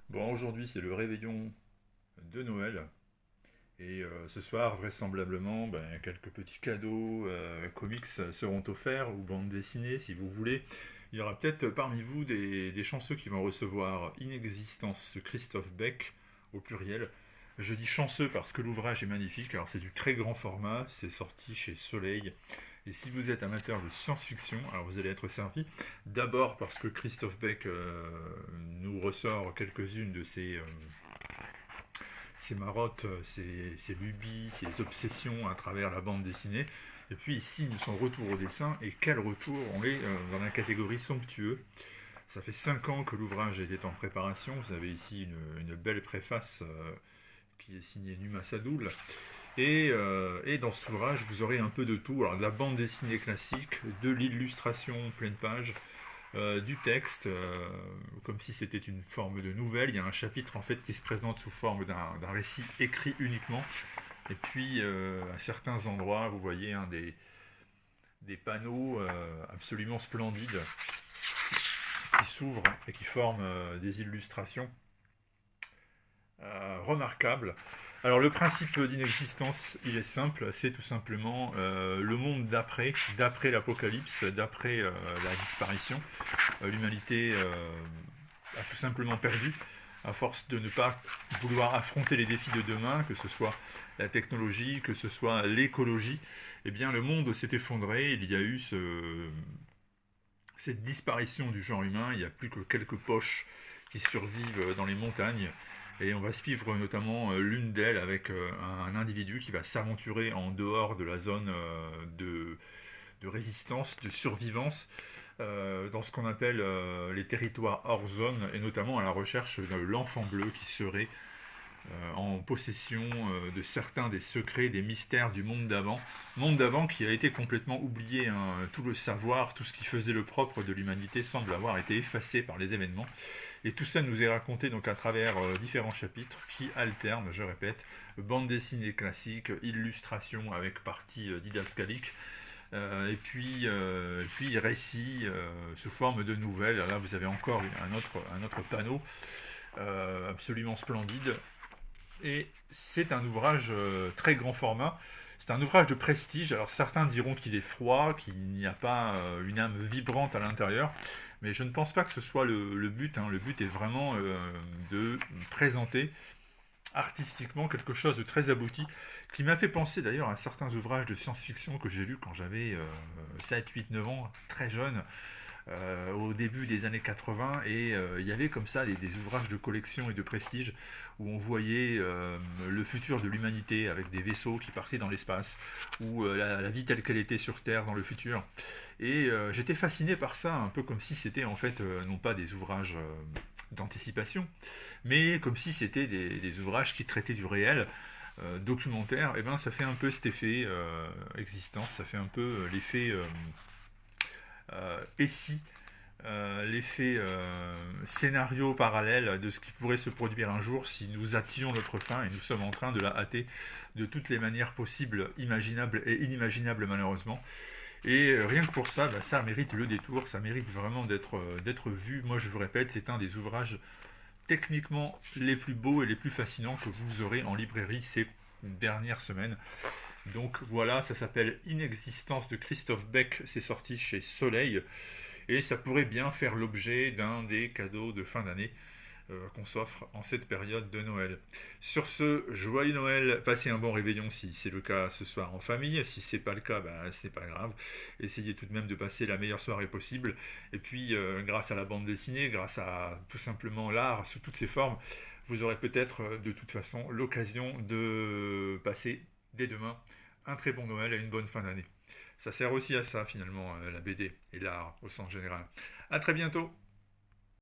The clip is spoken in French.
Bon, aujourd'hui c'est le réveillon de Noël et ce soir vraisemblablement quelques petits cadeaux comics seront offerts ou bandes dessinées si vous voulez. Il y aura peut-être parmi vous des chanceux qui vont recevoir Inexistence de Christophe Beck au pluriel. Je dis chanceux parce que l'ouvrage est magnifique. Alors c'est du très grand format, c'est sorti chez Soleil. Et si vous êtes amateur de science-fiction, alors vous allez être servi. D'abord parce que Christophe Beck nous ressort quelques-unes de ses marottes, ses lubies, ses obsessions à travers la bande dessinée. Et puis il signe son retour au dessin. Et quel retour! On est dans la catégorie somptueux. Ça fait 5 ans que l'ouvrage était en préparation. Vous avez ici une belle préface qui est signée Numa Sadoul. Et dans cet ouvrage, vous aurez un peu de tout. Alors, de la bande dessinée classique, de l'illustration pleine page, du texte, comme si c'était une forme de nouvelle. Il y a un chapitre en fait qui se présente sous forme d'un récit écrit uniquement. Et puis, à certains endroits, vous voyez des panneaux absolument splendides qui s'ouvrent et qui forment des illustrations remarquables. Alors le principe d'inexistence, il est simple, c'est tout simplement le monde d'après l'apocalypse, d'après la disparition. L'humanité a tout simplement perdu, à force de ne pas vouloir affronter les défis de demain, que ce soit la technologie, que ce soit l'écologie. Eh bien le monde s'est effondré, il y a eu cette disparition du genre humain, il n'y a plus que quelques poches qui survivent dans les montagnes. Et on va suivre notamment l'une d'elles avec un individu qui va s'aventurer en dehors de la zone de résistance, de survivance, dans ce qu'on appelle les territoires hors zone, et notamment à la recherche de l'enfant bleu qui serait en possession de certains des secrets, des mystères du monde d'avant qui a été complètement oublié, hein. Tout le savoir, tout ce qui faisait le propre de l'humanité semble avoir été effacé par les événements. Et tout ça nous est raconté donc à travers différents chapitres qui alternent, je répète, bande dessinée classique, illustration avec partie didascalique, et puis récit sous forme de nouvelles. Là, vous avez encore un autre panneau absolument splendide. Et c'est un ouvrage très grand format. C'est un ouvrage de prestige. Alors certains diront qu'il est froid, qu'il n'y a pas une âme vibrante à l'intérieur. Mais je ne pense pas que ce soit le but, hein. Le but est vraiment de présenter artistiquement quelque chose de très abouti, qui m'a fait penser d'ailleurs à certains ouvrages de science-fiction que j'ai lus quand j'avais 7, 8, 9 ans, très jeune, au début des années 80, et il y avait comme ça des ouvrages de collection et de prestige où on voyait le futur de l'humanité avec des vaisseaux qui partaient dans l'espace, ou la vie telle qu'elle était sur Terre dans le futur. Et j'étais fasciné par ça, un peu comme si c'était en fait non pas des ouvrages d'anticipation, mais comme si c'était des ouvrages qui traitaient du réel, documentaire. Et ben ça fait un peu cet effet existence, ça fait un peu l'effet et si, l'effet scénario parallèle de ce qui pourrait se produire un jour si nous hâtions notre fin, et nous sommes en train de la hâter de toutes les manières possibles, imaginables et inimaginables malheureusement. Et rien que pour ça, ça mérite le détour, ça mérite vraiment d'être vu. Moi je vous répète, c'est un des ouvrages techniquement les plus beaux et les plus fascinants que vous aurez en librairie ces dernières semaines. Donc voilà, ça s'appelle Inexistence de Christophe Beck, c'est sorti chez Soleil, et ça pourrait bien faire l'objet d'un des cadeaux de fin d'année qu'on s'offre en cette période de Noël. Sur ce, joyeux Noël, passez un bon réveillon si c'est le cas ce soir en famille. Si c'est pas le cas, c'est pas grave. Essayez tout de même de passer la meilleure soirée possible. Et puis, grâce à la bande dessinée, grâce à tout simplement l'art sous toutes ses formes, vous aurez peut-être de toute façon l'occasion de passer dès demain un très bon Noël et une bonne fin d'année. Ça sert aussi à ça finalement, la BD et l'art au sens général. A très bientôt.